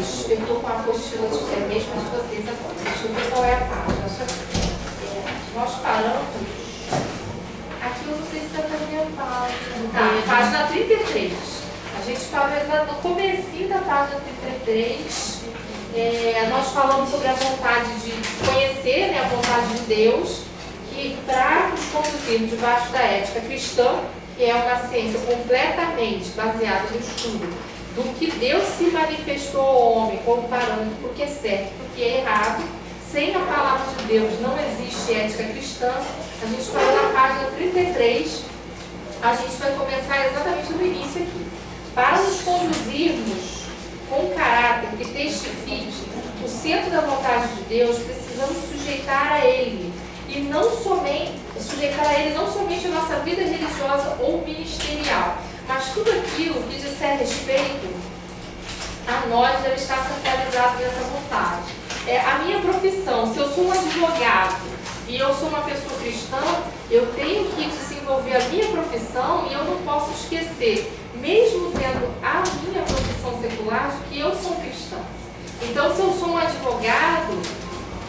33, eu estou com a apostila de mesmo de vocês agora. Deixa eu ver qual é a página. Nós paramos. Aqui eu não sei se está também a página. Tá, página 33. A gente parou no comecinho da página 33. Nós falamos sobre a vontade de conhecer, né, a vontade de Deus, que para nos conduzirmos debaixo da ética cristã, que é uma ciência completamente baseada no estudo do que Deus se manifestou ao homem como parâmetro, porque é certo, porque é errado. Sem a palavra de Deus não existe ética cristã. A gente parou na página 33, a gente vai começar exatamente no início aqui. Para nos conduzirmos com caráter que testifique o centro da vontade de Deus, precisamos sujeitar a Ele. E não somente sujeitar a Ele não somente a nossa vida religiosa ou ministerial, mas tudo aquilo que disser respeito a nós deve estar centralizado nessa vontade. A minha profissão, se eu sou um advogado e eu sou uma pessoa cristã, eu tenho que desenvolver a minha profissão e eu não posso esquecer, mesmo tendo a minha profissão secular, de que eu sou cristã. Então, se eu sou um advogado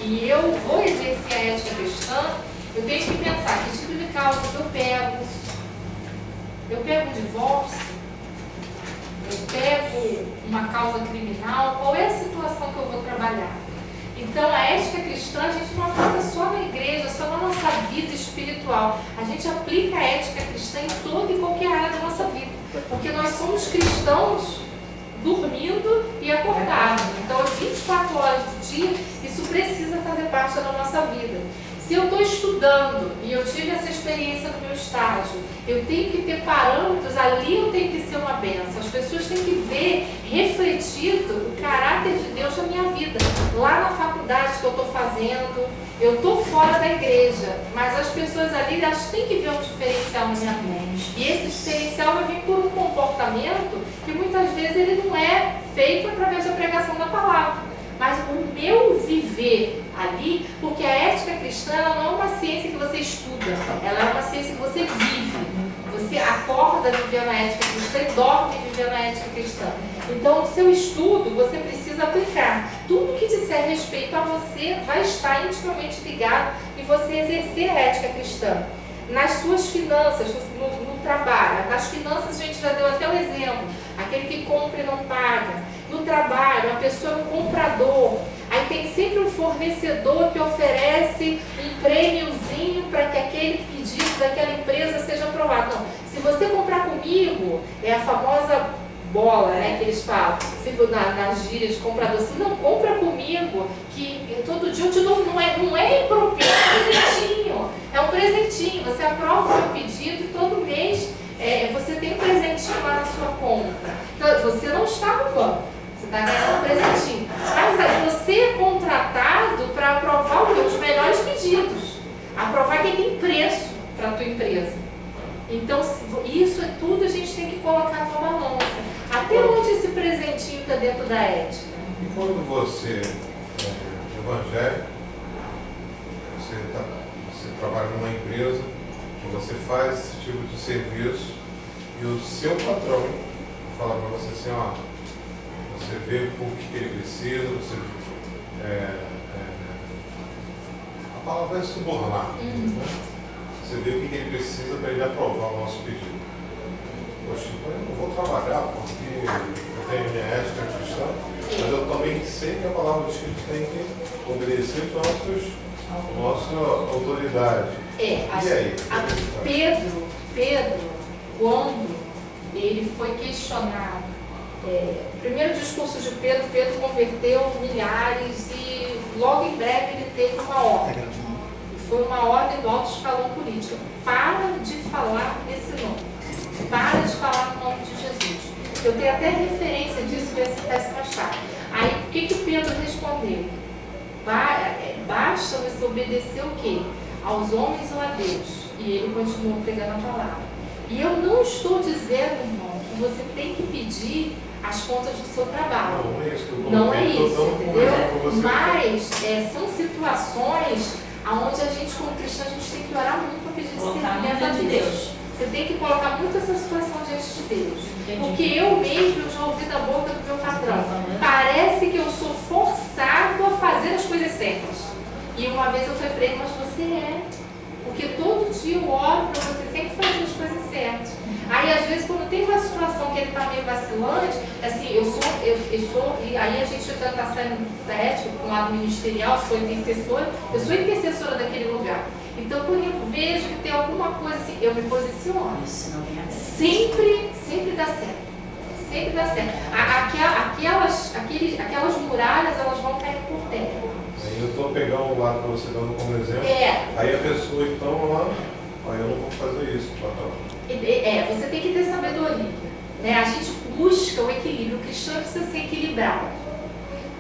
e eu vou exercer a ética cristã, eu tenho que pensar que tipo de causa que eu pego. Eu pego um divórcio? Eu pego uma causa criminal? Qual é a situação que eu vou trabalhar? Então, a ética cristã a gente não aplica só na igreja, só na nossa vida espiritual. A gente aplica a ética cristã em toda e qualquer área da nossa vida. Porque nós somos cristãos dormindo e acordado. Então, as 24 horas do dia, isso precisa fazer parte da nossa vida. Se eu estou estudando e eu tive essa experiência no meu estágio, eu tenho que ter parâmetros, ali eu tenho que ser uma bênção. As pessoas têm que ver refletido o caráter de Deus na minha vida. Lá na faculdade que eu estou fazendo, eu estou fora da igreja, mas as pessoas ali, elas têm que ver um diferencial na minha vida. E esse diferencial vai vir por um comportamento que muitas vezes ele não é feito através da pregação da palavra. Mas o meu viver ali, porque a ética cristã ela não é uma ciência que você estuda, ela é uma ciência que você vive. Você acorda vivendo a ética cristã e dorme vivendo a ética cristã. Então, o seu estudo, você precisa aplicar. Tudo que disser respeito a você vai estar intimamente ligado em você exercer a ética cristã. Nas suas finanças, no trabalho. Nas finanças a gente já deu até o exemplo. Aquele que compra e não paga. No trabalho, a pessoa é um comprador. Aí tem sempre um fornecedor que oferece um prêmiozinho para que aquele pedido daquela empresa seja aprovado. Não, se você comprar comigo, é a famosa bola, né, que eles falam, nas gírias de comprador, se não compra comigo, que todo dia eu te dou, não é impropício, é um presentinho, é um presentinho, você aprova o meu pedido e todo mês você tem um presentinho lá na sua compra. Então, você não está roubando, você está ganhando um presentinho, mas você é contratado para aprovar os melhores pedidos, aprovar quem tem preço para a tua empresa. Então, isso é tudo a gente tem que colocar numa balança. Até onde esse presentinho está dentro da ética? E quando você é evangélico, você trabalha numa empresa que você faz esse tipo de serviço e o seu patrão fala para você assim, ó, você vê o que ele precisa, você a palavra é subornar, né? Você vê o que ele precisa para ele aprovar o nosso pedido. Poxa, eu não vou trabalhar porque eu tenho minha ética cristã, mas eu também sei que a palavra diz que a gente tem que obedecer a nossa autoridade. E aí? Pedro, quando ele foi questionado, o primeiro discurso de Pedro converteu milhares e logo em breve ele teve uma ordem. Foi uma ordem do alto escalão político. Para de falar nesse nome. Para de falar no nome de Jesus. Eu tenho até referência disso, que essa mais tarde. Aí, o que Pedro respondeu? Basta você obedecer o quê? Aos homens ou a Deus? E ele continuou pregando a palavra. E eu não estou dizendo, irmão, que você tem que pedir as contas do seu trabalho. Não é isso, entendeu? Mas são situações onde a gente, como cristão, a gente tem que orar muito para pedir discernimento a Deus. Você tem que colocar muito essa situação diante de Deus. Porque eu mesmo já ouvi da boca do meu patrão. Parece que E uma vez eu fui para ele, mas você é. Porque todo dia eu oro para você sempre fazer as coisas certas. Aí às vezes quando tem uma situação que ele está meio vacilante, assim, eu sou, e aí a gente já está saindo da ética, com o lado ministerial, sou intercessora, eu sou intercessora daquele lugar. Então quando eu vejo que tem alguma coisa assim, eu me posiciono. Sempre dá certo. Sempre dá certo. Aquelas muralhas, elas vão cair por terra. Aí eu estou pegando o lado que você dando como exemplo. Aí a pessoa então lá, aí eu não vou fazer isso, patrão. Você tem que ter sabedoria. Né? A gente busca o equilíbrio. O cristão precisa ser equilibrado.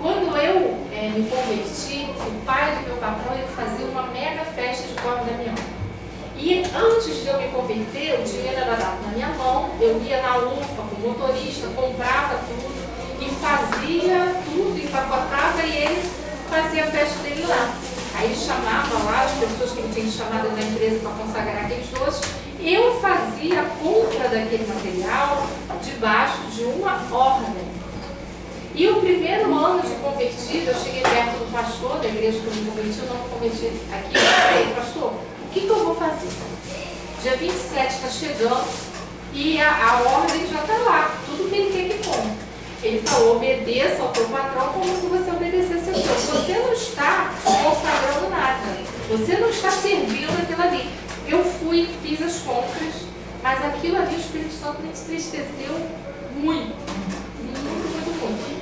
Quando eu me converti, o pai do meu patrão ele fazia uma mega festa de Corvo Damião. E antes de eu me converter, o dinheiro era dado na minha mão, eu ia na UFA com o motorista, comprava tudo e fazia tudo, empacotava e ele fazia a festa dele lá. Aí ele chamava lá as pessoas que ele tinha chamado na empresa para consagrar aqueles doces. Eu fazia a compra daquele material debaixo de uma ordem. E o primeiro ano de convertido, eu cheguei perto do pastor da igreja que eu me converti, eu não me converti aqui, eu falei, pastor, o que eu vou fazer? Dia 27 está chegando e a ordem já está lá, tudo que ele quer que compre. Ele falou, obedeça ao teu patrão como se você obedecesse ao teu. Você não está consagrando nada, você não está servindo aquilo ali. Eu fui, fiz as compras, mas aquilo ali o Espírito Santo me entristeceu muito.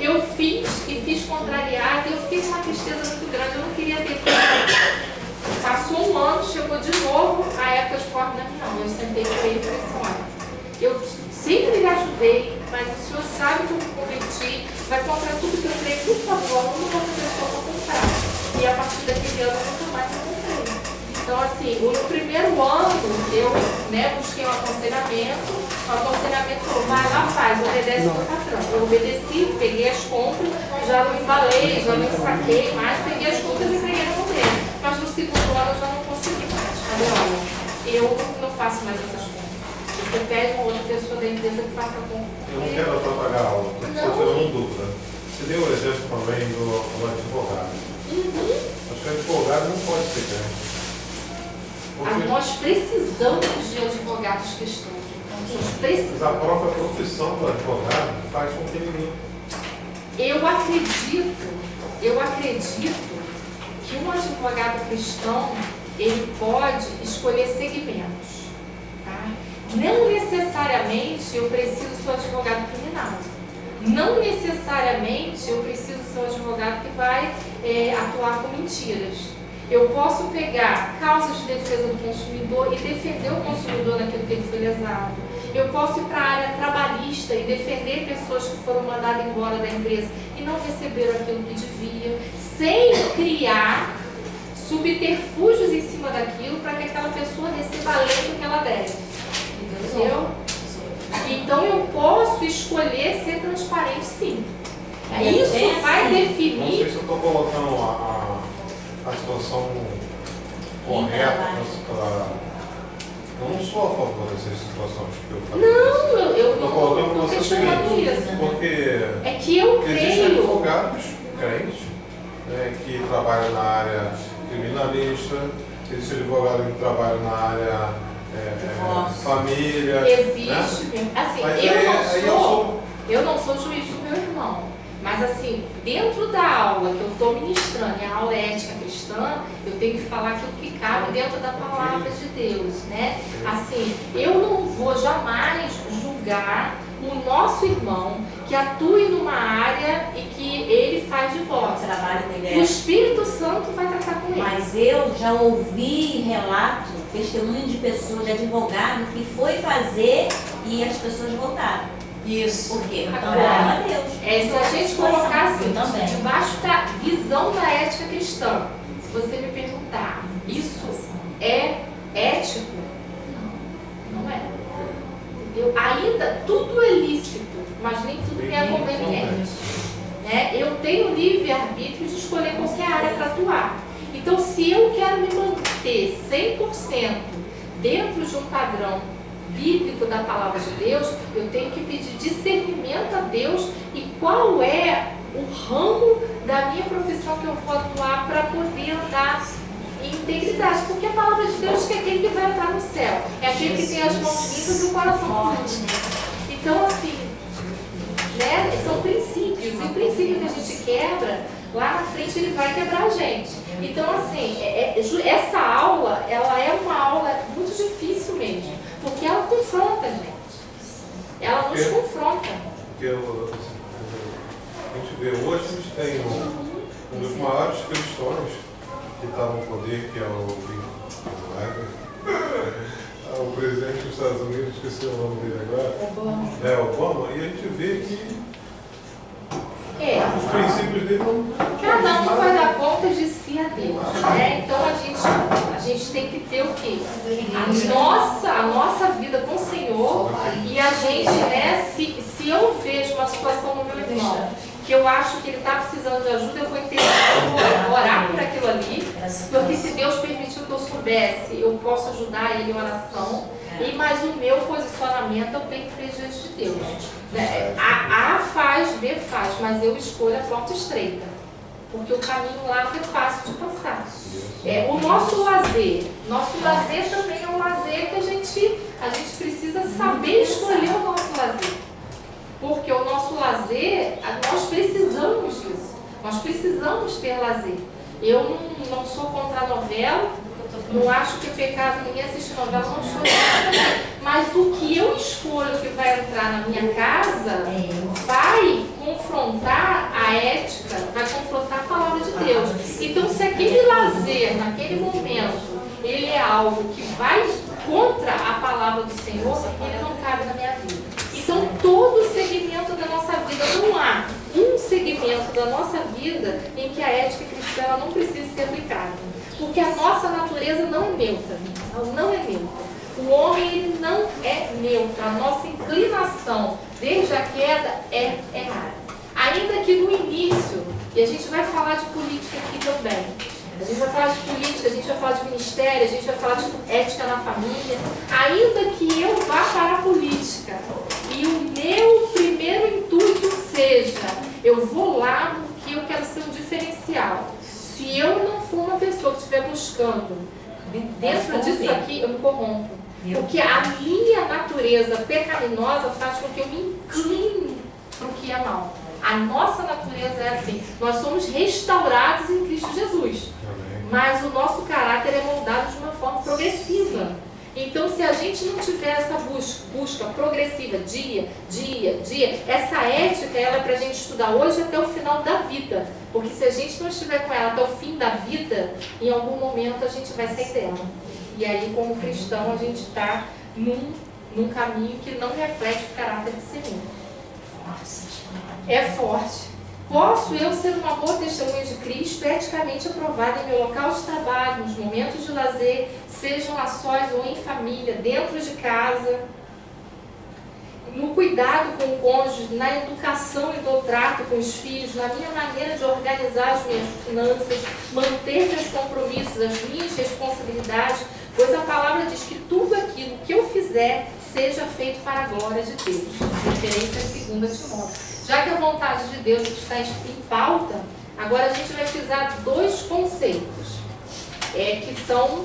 Eu fiz e fiz contrariada e eu fiquei com uma tristeza muito grande, eu não queria ter feito. Passou um ano, chegou de novo a época de Corvo Damião. Eu sentei com ele e falei assim, olha, eu sempre lhe ajudei, mas o senhor sabe que eu me converti, vai comprar tudo que eu creio, por favor, não vou fazer só para comprar. E a partir daquele ano eu nunca mais comprei. Então assim, no primeiro ano eu busquei um aconselhamento, o aconselhamento falou, vai lá, faz, obedece ao patrão. Eu obedeci, peguei as compras, já não embalei, já não saquei mais, peguei as compras e entreguei na mão dele. Mas no segundo ano eu já não consegui mais. Falei, olha, eu não faço mais essas compras. Você pede uma outra pessoa da empresa que faça a compra. Eu não quero atrapalhar a aula, porque só tirando uma dúvida. Você deu o exemplo também do advogado. Acho que o advogado não pode ser crente. Nós precisamos de advogados cristãos. Mas a própria profissão do advogado faz com que ele... Eu acredito que um advogado cristão ele pode escolher segmentos. Tá? Não necessariamente eu preciso ser um advogado criminal. Não necessariamente eu preciso ser um advogado que vai atuar com mentiras. Eu posso pegar causas de defesa do consumidor e defender o consumidor naquilo que ele foi lesado. Eu posso ir para a área trabalhista e defender pessoas que foram mandadas embora da empresa e não receberam aquilo que devia, sem criar subterfúgios em cima daquilo para que aquela pessoa receba além do que ela deve. Entendeu? Então eu posso escolher ser transparente, sim. Isso vai definir... Não sei se eu estou colocando a situação correta para... Eu não sou a favor dessas situações que eu falei. Não, eu estou colocando para você o seguinte, porque é que eu creio... Existem advogados crentes que trabalham na área criminalista, existe advogado que trabalha na área família. Existe, né? Assim, Mas eu não sou juiz do meu irmão. Mas assim, dentro da aula que eu estou ministrando, e a aula é ética cristã, eu tenho que falar aquilo que cabe dentro da palavra de Deus, né? Assim, eu não vou jamais julgar o nosso irmão que atue numa área e que ele faz divórcio. O trabalho dele O Espírito Santo vai tratar com ele. Mas eu já ouvi relato, testemunho de pessoas, de advogado, que foi fazer e as pessoas voltaram. Isso. Por quê? Agora, Deus. Se a gente colocar assim, também. debaixo da visão da ética cristã, se você me perguntar, isso é ético? Não, não é. Entendeu? Ainda tudo é lícito, mas nem tudo me é conveniente. Né? Eu tenho livre-arbítrio de escolher qualquer área para atuar. Então, se eu quero me manter 100% dentro de um padrão bíblico da palavra de Deus, eu tenho que pedir discernimento a Deus e qual é o ramo da da minha profissão que eu vou atuar para poder andar em integridade, porque a palavra de Deus que é aquele que vai entrar no céu, é aquele que tem as mãos limpas e o coração puro. Então, assim, né, são princípios, e o princípio que a gente quebra, lá na frente ele vai quebrar a gente. Então, assim, essa aula, ela é uma aula muito difícil mesmo, porque ela confronta a gente. Ela nos confronta. Porque a gente vê hoje, a gente tem um dos maiores cristãos que está no poder, que é o presidente dos Estados Unidos, esqueci o nome dele agora. Obama. E a gente vê que os princípios dele não... Cada um vai dar conta de si a Deus, né? Então a gente tem que ter o quê? A nossa vida com o Senhor, e a gente, né, se eu vejo uma situação no meu irmão que eu acho que ele está precisando de ajuda, eu vou orar por aquilo ali, porque se Deus permitiu que eu soubesse, eu posso ajudar ele em oração, mas o meu posicionamento eu tenho que ter diante de Deus. A faz, B faz, mas eu escolho a porta estreita, porque o caminho lá é fácil de passar. O nosso lazer também é um lazer que a gente precisa saber escolher o nosso lazer. Porque o nosso lazer, nós precisamos disso. Nós precisamos ter lazer. Eu não sou contra a novela, não acho que é pecado ninguém assistir novela, não sou contra. Mas o que eu escolho que vai entrar na minha casa vai confrontar a ética, vai confrontar a palavra de Deus. Então, se aquele lazer, naquele momento, ele é algo que vai contra a palavra do Senhor, ele não cabe na minha vida. Então, todo o segmento da nossa vida, não há um segmento da nossa vida em que a ética cristã não precisa ser aplicada. Porque a nossa natureza não é neutra. Ela não é neutra. O homem ele não é neutro. A nossa inclinação, desde a queda, é errada. Ainda que no início, e a gente vai falar de política aqui também, a gente vai falar de política, a gente vai falar de ministério, a gente vai falar de ética na família, ainda que eu vá para a política e o meu primeiro intuito seja, eu vou lá porque eu quero ser um diferencial. Se eu não for uma pessoa que estiver buscando dentro disso aqui, eu me corrompo. Porque a minha natureza pecaminosa faz com que eu me incline para o que é mal. A nossa natureza é assim. Nós somos restaurados em Cristo Jesus. Mas o nosso caráter é moldado de uma forma progressiva. Então, se a gente não tiver essa busca progressiva, dia, essa ética, ela é para a gente estudar hoje até o final da vida. Porque se a gente não estiver com ela até o fim da vida, em algum momento a gente vai sair dela. E aí, como cristão, a gente está num caminho que não reflete o caráter do Senhor. É forte. Posso eu ser uma boa testemunha de Cristo, eticamente aprovada em meu local de trabalho, nos momentos de lazer, sejam a sós ou em família, dentro de casa, no cuidado com o cônjuge, na educação e do trato com os filhos, na minha maneira de organizar as minhas finanças, manter meus compromissos, as minhas responsabilidades, pois a palavra diz que tudo aquilo que eu fizer seja feito para a glória de Deus. Referência a 2 Timóteo. Já que a vontade de Deus está em pauta, agora a gente vai frisar 2 conceitos que são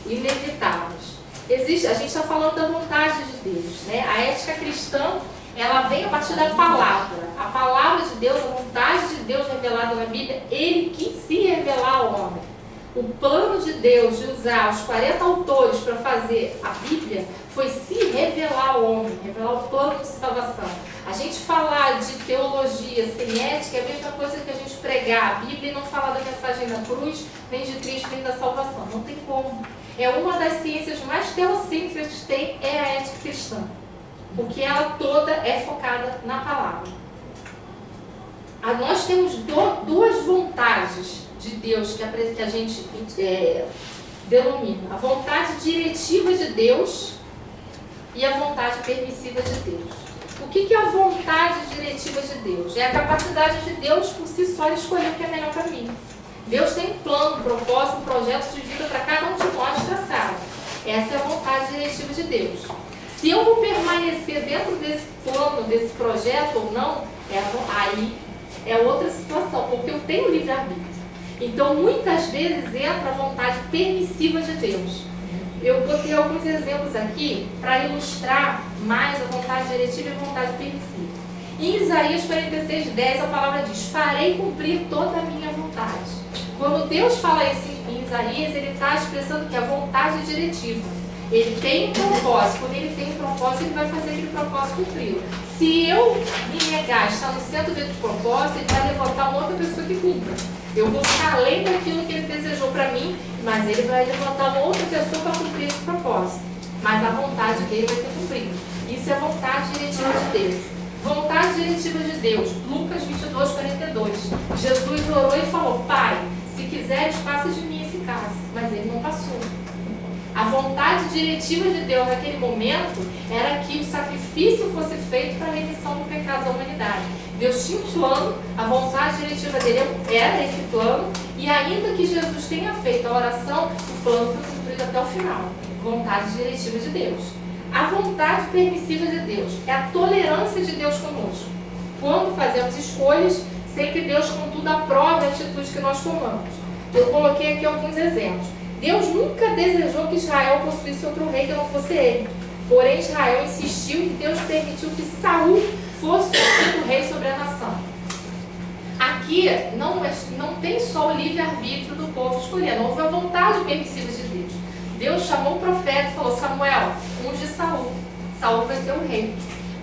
inevitáveis. A gente está falando da vontade de Deus, né? A ética cristã, ela vem a partir da palavra. A palavra de Deus, a vontade de Deus revelada na Bíblia, Ele quis se revelar ao homem. O plano de Deus de usar os 40 autores para fazer a Bíblia foi se revelar ao homem, revelar o plano de salvação. A gente falar de teologia sem ética é a mesma coisa que a gente pregar a Bíblia e não falar da mensagem da cruz, nem de Cristo, nem da salvação. Não tem como. É uma das ciências mais teocêntricas que tem, é a ética cristã. Porque ela toda é focada na palavra. Nós temos 2 vontades de Deus que a gente denomina. A vontade diretiva de Deus e a vontade permissiva de Deus. O que é a vontade diretiva de Deus? É a capacidade de Deus por si só escolher o que é melhor para mim. Deus tem um plano, um propósito, um projeto de vida para cada um de nós traçado. Essa é a vontade diretiva de Deus. Se eu vou permanecer dentro desse plano, desse projeto ou não, aí é outra situação. porque eu tenho livre-arbítrio. Então, muitas vezes entra a vontade permissiva de Deus. Eu botei alguns exemplos aqui para ilustrar mais a vontade diretiva e a vontade permissiva. Em Isaías 46:10, a palavra diz: farei cumprir toda a minha vontade. Quando Deus fala isso em Isaías, ele está expressando que a vontade é diretiva. Ele tem um propósito. Quando ele tem um propósito, ele vai fazer aquele propósito cumprir. Se eu me negar, estar no centro desse propósito, ele vai levantar uma outra pessoa que cumpra. Eu vou ficar além daquilo que ele desejou para mim, mas ele vai levantar uma outra pessoa para cumprir esse propósito. Mas a vontade dele vai ser cumprida. Isso é vontade diretiva de Deus. Vontade diretiva de Deus. Lucas 22:42. Jesus orou e falou: Pai, se quiseres, passa de mim esse cálice. Mas ele não passou. A vontade diretiva de Deus naquele momento era que o sacrifício fosse feito para a remissão do pecado da humanidade. Deus tinha um plano, a vontade diretiva dele era esse plano, e ainda que Jesus tenha feito a oração, o plano foi cumprido até o final. Vontade diretiva de Deus. A vontade permissiva de Deus é a tolerância de Deus conosco. Quando fazemos escolhas, sem que Deus, contudo, aprove a atitude que nós tomamos. Eu coloquei aqui alguns exemplos. Deus nunca desejou que Israel possuísse outro rei que não fosse ele. Porém, Israel insistiu e Deus permitiu que Saul fosse o rei sobre a nação. Aqui não tem só o livre-arbítrio do povo escolher, não houve a vontade permissiva de Deus. Deus chamou o profeta e falou: Samuel, unge Saul. Saul vai ser o rei.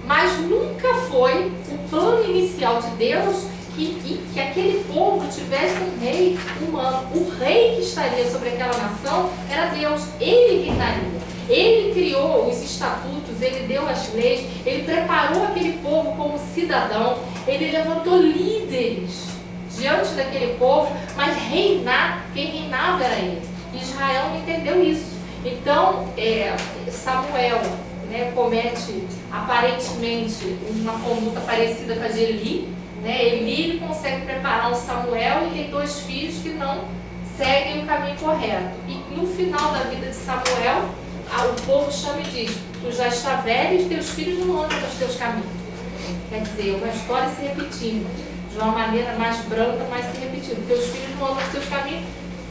Mas nunca foi o plano inicial de Deus que aquele povo tivesse um rei humano. O rei que estaria sobre aquela nação era Deus. Ele reinaria. Ele criou os estatutos, ele deu as leis, ele preparou aquele povo como cidadão, ele levantou líderes diante daquele povo, mas quem reinava era ele. Israel não entendeu isso. Então, Samuel comete aparentemente uma conduta parecida com a de Eli. Eli consegue preparar o Samuel e tem 2 filhos que não seguem o caminho correto. E no final da vida de Samuel, o povo chama e diz: tu já está velho e teus filhos não andam nos teus caminhos. Quer dizer, uma história se repetindo, de uma maneira mais branca, mas se repetindo. Teus filhos não andam nos teus caminhos,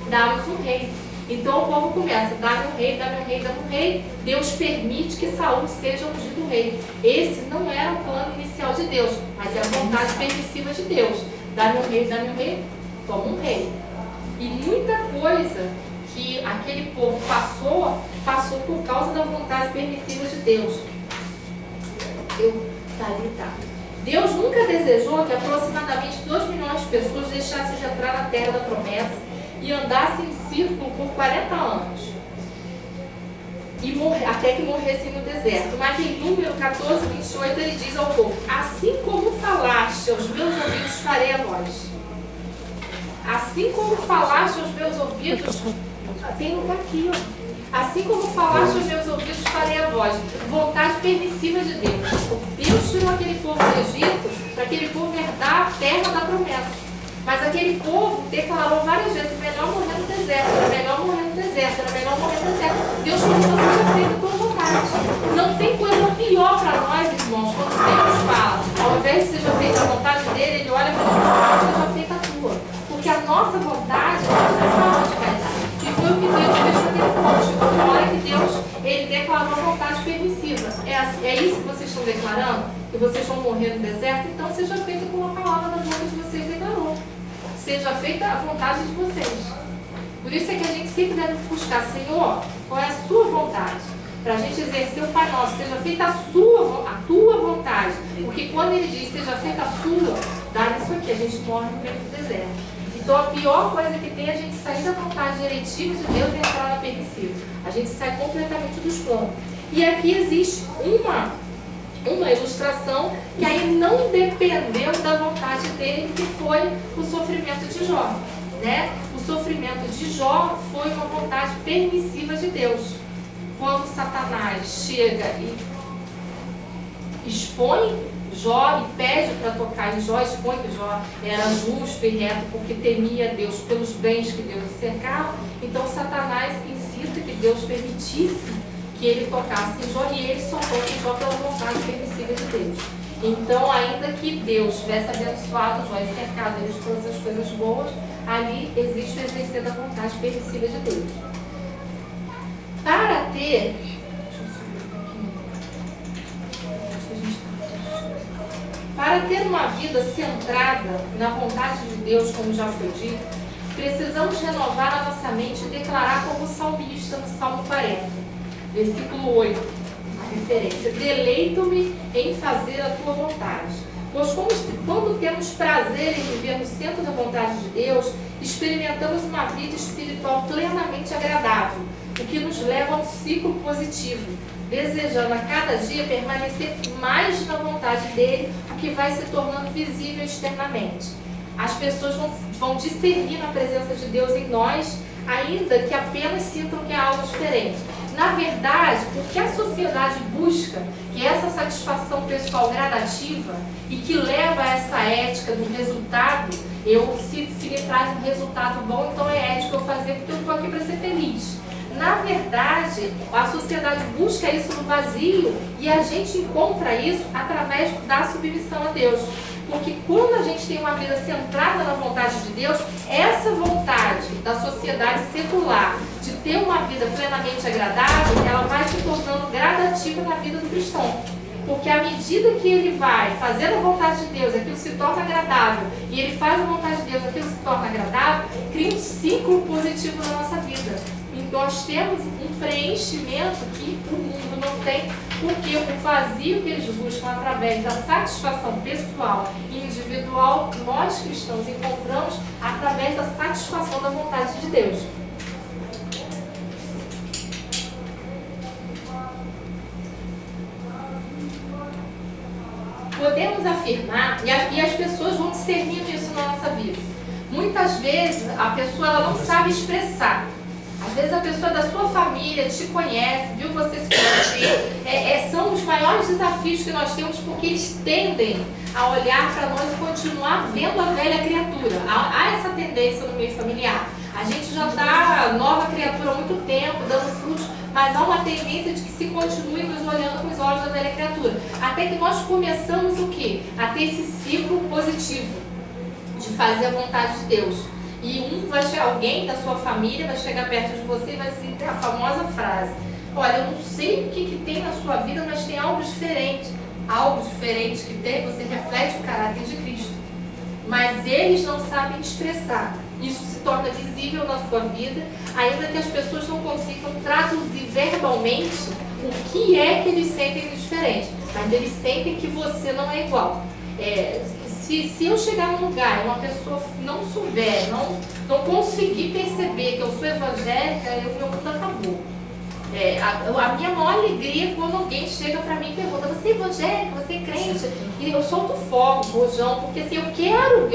dá-nos um rei. Então o povo começa: dá-me um rei, dá-me um rei, dá-me um rei. Deus permite que Saul seja ungido rei. Esse não era o plano inicial de Deus, mas é a vontade permissiva de Deus. Dá-me um rei, toma um rei. E muita coisa que aquele povo passou por causa da vontade permissiva de Deus. Deus nunca desejou que aproximadamente 2 milhões de pessoas deixassem de entrar na terra da promessa e andassem em círculo por 40 anos, até que morressem no deserto. Mas em Número 14:28 ele diz ao povo: assim como falaste aos meus ouvidos, farei a voz. Assim como falaste aos meus ouvidos, tem um aqui, ó. Assim como falaste aos meus ouvidos, farei a voz. Vontade permissiva de Deus. Deus tirou aquele povo do Egito para aquele povo herdar a terra da promessa. Mas aquele povo declarou várias vezes: melhor morrer no deserto, era melhor morrer no deserto, era melhor morrer no deserto. Deus falou: seja feita a tua vontade. Não tem coisa pior para nós, irmãos, quando Deus fala, ao invés de seja feita a vontade dele, ele olha para nós e fala: seja feita a tua. Porque a nossa vontade não é só de caridade. E foi o que Deus fez com aquele povo. Chegou uma hora que Deus, ele declarou a vontade permissiva. É isso que vocês estão declarando? Que vocês vão morrer no deserto? Então seja feita com a palavra da boca de vocês declarou. Seja feita a vontade de vocês. Por isso é que a gente sempre deve buscar: Senhor, qual é a sua vontade? Para a gente exercer o Pai Nosso, seja feita a tua vontade. Porque quando ele diz seja feita a sua, dá isso aqui, a gente morre no meio do deserto. Então a pior coisa que tem é a gente sair da vontade diretiva de Deus e entrar na permissiva. A gente sai completamente dos planos. E aqui existe uma ilustração que aí não dependeu da vontade dele, que foi o sofrimento de Jó. O sofrimento de Jó foi uma vontade permissiva de Deus. Quando Satanás chega e expõe Jó e pede para tocar em Jó, expõe que Jó era justo e reto porque temia Deus pelos bens que Deus cercava, então Satanás insiste que Deus permitisse que ele tocasse em Jó, e ele só toca em Jó pela vontade permissiva de Deus. Então, ainda que Deus tivesse abençoado Jó e cercado eles de todas as coisas boas, ali existe o exercer da vontade permissiva de Deus. Para ter... Para ter uma vida centrada na vontade de Deus, como já foi dito, precisamos renovar a nossa mente e declarar como salmista no Salmo 40, versículo 8, a referência: deleito-me em fazer a tua vontade. Pois quando temos prazer em viver no centro da vontade de Deus, experimentamos uma vida espiritual plenamente agradável, o que nos leva a um ciclo positivo, desejando a cada dia permanecer mais na vontade dele, o que vai se tornando visível externamente. As pessoas vão discernir na presença de Deus em nós, ainda que apenas sintam que é algo diferente. Na verdade, o que a sociedade busca, que é essa satisfação pessoal gradativa e que leva a essa ética do resultado, se me traz um resultado bom, então é ético eu fazer porque eu estou aqui para ser feliz. Na verdade, a sociedade busca isso no vazio e a gente encontra isso através da submissão a Deus. Porque quando a gente tem uma vida centrada na vontade de Deus, essa vontade da sociedade secular de ter uma vida plenamente agradável, ela vai se tornando gradativa na vida do cristão. Porque à medida que ele vai fazendo a vontade de Deus, aquilo se torna agradável, e ele faz a vontade de Deus, aquilo se torna agradável, cria um ciclo positivo na nossa vida. Nós temos um preenchimento que o mundo não tem, porque o vazio que eles buscam através da satisfação pessoal e individual, nós cristãos encontramos através da satisfação da vontade de Deus. Podemos afirmar, e as pessoas vão discernindo isso na nossa vida. Muitas vezes a pessoa ela não sabe expressar. Às vezes a pessoa da sua família te conhece, viu você se conhecer. São os maiores desafios que nós temos, porque eles tendem a olhar para nós e continuar vendo a velha criatura. Há essa tendência no meio familiar. A gente já está nova criatura há muito tempo, dando frutos, mas há uma tendência de que se continue nos olhando com os olhos da velha criatura. Até que nós começamos o quê? A ter esse ciclo positivo de fazer a vontade de Deus. E alguém da sua família vai chegar perto de você e vai dizer a famosa frase: olha, eu não sei o que tem na sua vida, mas tem algo diferente. Algo diferente que tem, você reflete o caráter de Cristo. Mas eles não sabem expressar. Isso se torna visível na sua vida, ainda que as pessoas não consigam traduzir verbalmente o que é que eles sentem de diferente. Mas eles sentem que você não é igual. Se eu chegar num lugar e uma pessoa não souber, não conseguir perceber que eu sou evangélica, meu mundo acabou. A minha maior alegria é quando alguém chega pra mim e pergunta: você é evangélica, você é crente? E eu solto fogo, rojão, porque assim, eu quero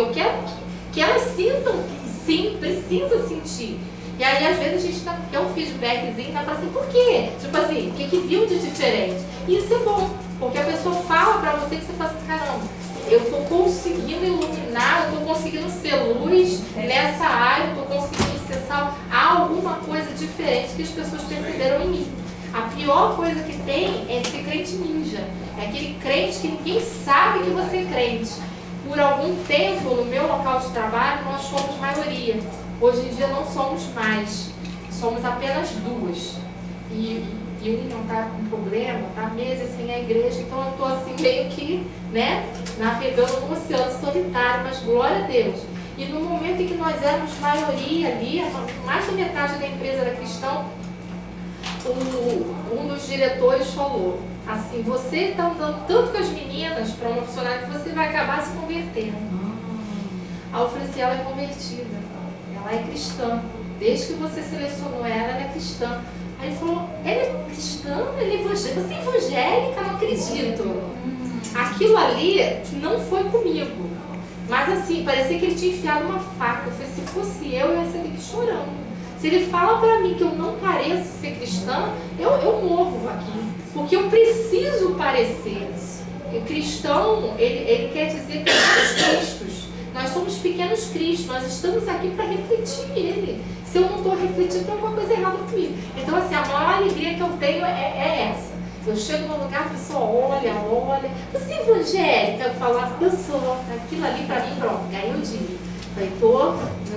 que elas sintam que sim, precisa sentir. E aí às vezes a gente quer um feedbackzinho, vai falar assim: por quê? Tipo assim, o que viu de diferente? E isso é bom, porque a pessoa fala pra você que você fala assim: caramba, eu estou conseguindo iluminar, eu estou conseguindo ser luz nessa área, eu estou conseguindo ser sal. Há alguma coisa diferente que as pessoas perceberam em mim. A pior coisa que tem é ser crente ninja. É aquele crente que ninguém sabe que você é crente. Por algum tempo, no meu local de trabalho, nós fomos maioria. Hoje em dia não somos mais. Somos apenas duas. E uma está com problema, está meses sem a igreja, então eu estou assim meio que, navegando no oceano solitário, mas glória a Deus. E no momento em que nós éramos maioria ali, mais da metade da empresa era cristão, um dos diretores falou assim: você está andando tanto com as meninas para uma funcionária que você vai acabar se convertendo. Aí eu falei assim: ela é convertida, ela é cristã, desde que você selecionou ela é cristã. Aí ele falou: ela é cristã? Ela é evangélica? Você é evangélica? Não acredito. Aquilo ali não foi comigo. Mas assim, parecia que ele tinha enfiado uma faca. Eu falei: se fosse eu ia sair chorando. Se ele fala pra mim que eu não pareço ser cristã, eu morro aqui. Porque eu preciso parecer. E cristão, ele quer dizer pequenos cristos. Nós somos pequenos cristos, nós estamos aqui para refletir ele. Se eu não estou refletindo, tem alguma coisa errada comigo. Então, assim, a maior alegria que eu tenho é essa. Eu chego num lugar, a pessoa olha. Você é evangélica? Eu falava que eu sou. Aquilo ali pra mim, pronto, ganhei o dia. Falei,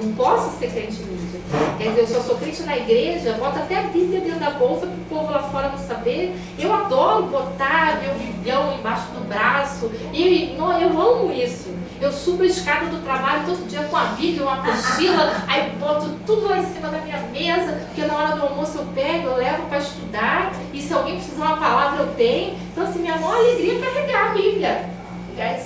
não posso ser crente mídia. Quer dizer, eu só sou crente na igreja, boto até a Bíblia dentro da bolsa para o povo lá fora não saber. Eu adoro botar meu biblião embaixo do braço. Eu amo isso. Eu subo a escada do trabalho todo dia com a Bíblia, uma apostila, aí boto tudo lá em cima da minha mesa, porque na hora do almoço eu pego, eu levo para estudar, e se alguém precisar uma palavra eu tenho. Então, assim, minha maior alegria é carregar a Bíblia.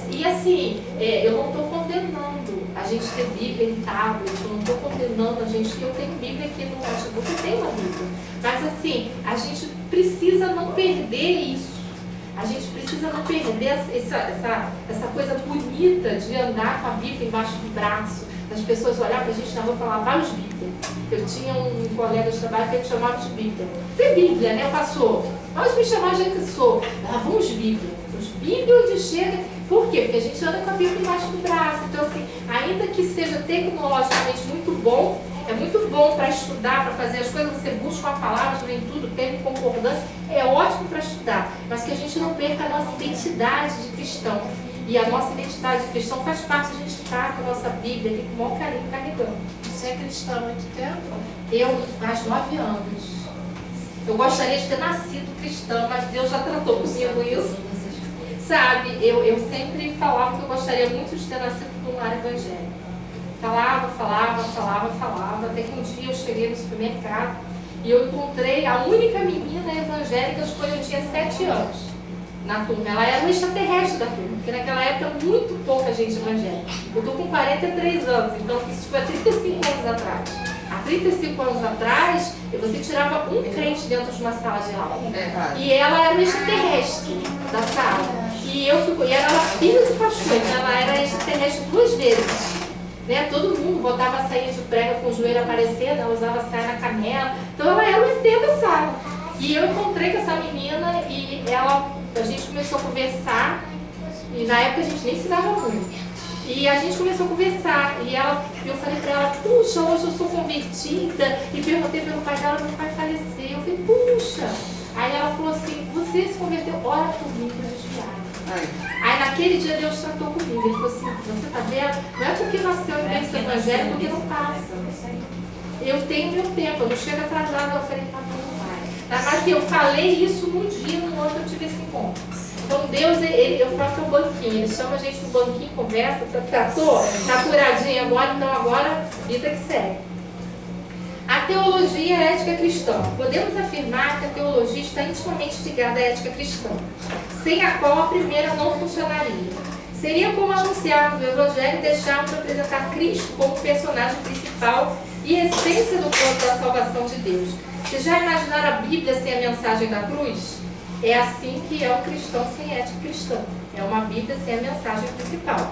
E assim, eu não estou condenando a gente ter Bíblia em tablet, eu não estou condenando a gente que eu tenho Bíblia aqui no notebook, eu tenho uma Bíblia. Mas assim, a gente precisa não perder isso. A gente precisa não perder essa coisa bonita de andar com a Bíblia embaixo do braço, das pessoas olhar para a gente na rua e falar, vai os Bíblia. Eu tinha um colega de trabalho que ele chamava de Bíblia. Você é Bíblia, né, pastor? Mas me chamar de que sou. Vamos Bíblia. Os Bíblia onde chega. Por quê? Porque a gente anda com a Bíblia embaixo do braço. Então, assim, ainda que seja tecnologicamente muito bom, é muito bom para estudar, para fazer as coisas, você busca a palavra, nem tudo, tem concordância, é ótimo para estudar, mas que a gente não perca a nossa identidade de cristão. E a nossa identidade de cristão faz parte, a gente estar com a nossa Bíblia ali com o maior carinho carregando. Você é cristão há muito tempo? Eu, faz 9 anos. Eu gostaria de ter nascido cristã, mas Deus já tratou comigo isso. Sabe, eu sempre falava que eu gostaria muito de ter nascido num lar evangélico. Falava, até que um dia eu cheguei no supermercado e eu encontrei a única menina evangélica, acho que eu tinha 7 anos na turma. Ela era uma extraterrestre da turma, porque naquela época muito pouca gente evangélica. Eu estou com 43 anos, então isso foi há 35 anos atrás. Há 35 anos atrás, você tirava um crente dentro de uma sala de aula. E ela era uma extraterrestre da sala. E ela era filha de pastor, então ela era extraterrestre 2 vezes. Né? Todo mundo botava a saia de prega com o joelho aparecendo, ela usava saia na canela. Então ela era o ET da sala. E eu encontrei com essa menina e a gente começou a conversar. E na época a gente nem se dava muito. E a gente começou a conversar. E eu falei pra ela, puxa, hoje eu sou convertida. E perguntei pelo pai dela, meu pai faleceu. Eu falei, puxa. Aí ela falou assim, você se converteu, ora por mim para desviar. Aí naquele dia Deus tratou comigo. Ele falou assim, você tá vendo? Não é porque nasceu em berço evangélico que não passa. Eu tenho meu tempo, eu não chego atrasada. Eu falei, tá bom, vai. Mas assim, eu falei isso num dia, no outro eu tive esse encontro. Então Deus, eu falo que é o banquinho, ele chama a gente no banquinho, conversa, tratou, tá curadinho agora, então agora vida que segue. A teologia e a ética cristã. Podemos afirmar que a teologia está intimamente ligada à ética cristã, sem a qual a primeira não funcionaria. Seria como anunciarmos o Evangelho e deixarmos de apresentar Cristo como personagem principal e essência do plano da salvação de Deus. Vocês já imaginaram a Bíblia sem a mensagem da cruz? É assim que é um cristão sem ética cristã. É uma Bíblia sem a mensagem principal.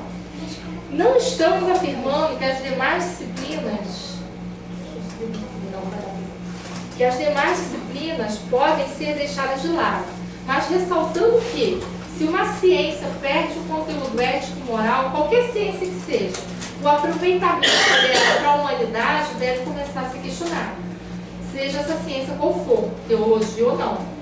Não estamos afirmando que as demais disciplinas podem ser deixadas de lado, mas ressaltando que, se uma ciência perde o conteúdo ético e moral, qualquer ciência que seja, o aproveitamento dela para a humanidade deve começar a ser questionado, seja essa ciência qual for, teologia ou não.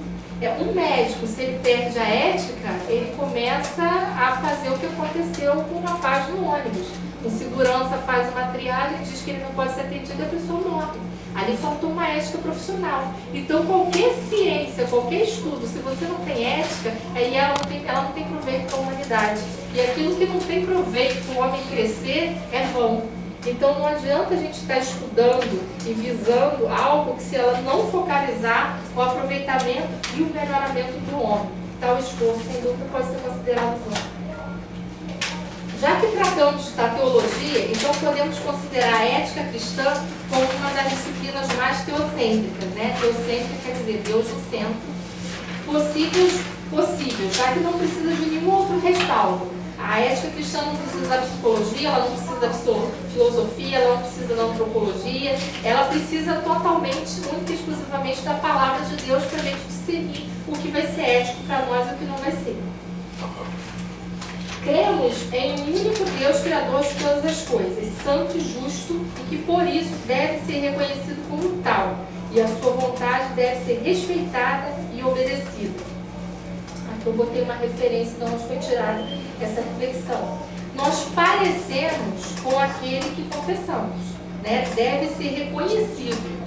Um médico, se ele perde a ética, ele começa a fazer o que aconteceu com o rapaz no ônibus. O segurança faz uma triagem, diz que ele não pode ser atendido e a pessoa morre. Ali faltou uma ética profissional. Então, qualquer ciência, qualquer estudo, se você não tem ética, aí ela não tem proveito para a humanidade. E aquilo que não tem proveito para o homem crescer é vão. Então, não adianta a gente estar estudando e visando algo que, se ela não focalizar o aproveitamento e o melhoramento do homem, tal esforço, sem dúvida, pode ser considerado vão. Já que tratamos da teologia, então podemos considerar a ética cristã como uma das disciplinas mais teocêntricas, né? Teocêntrica quer dizer Deus no centro, possível, já que não precisa de nenhum outro respaldo. A ética cristã não precisa da psicologia, ela não precisa da filosofia, ela não precisa da antropologia, ela precisa totalmente, única e exclusivamente da palavra de Deus para a gente discernir o que vai ser ético para nós e o que não vai ser. Cremos em um único Deus, Criador de todas as coisas, santo e justo, e que por isso deve ser reconhecido como tal, e a sua vontade deve ser respeitada e obedecida. eu botei uma referência de onde foi tirada essa reflexão. Nós parecemos com aquele que confessamos, né? Deve ser reconhecido.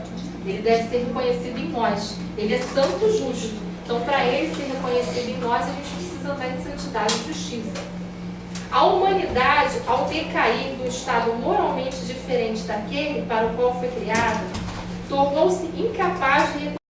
Ele deve ser reconhecido em nós. Ele é santo e justo. Então, para ele ser reconhecido em nós, a gente precisa andar em santidade e justiça. A humanidade, ao decair do estado moralmente diferente daquele para o qual foi criada, tornou-se incapaz de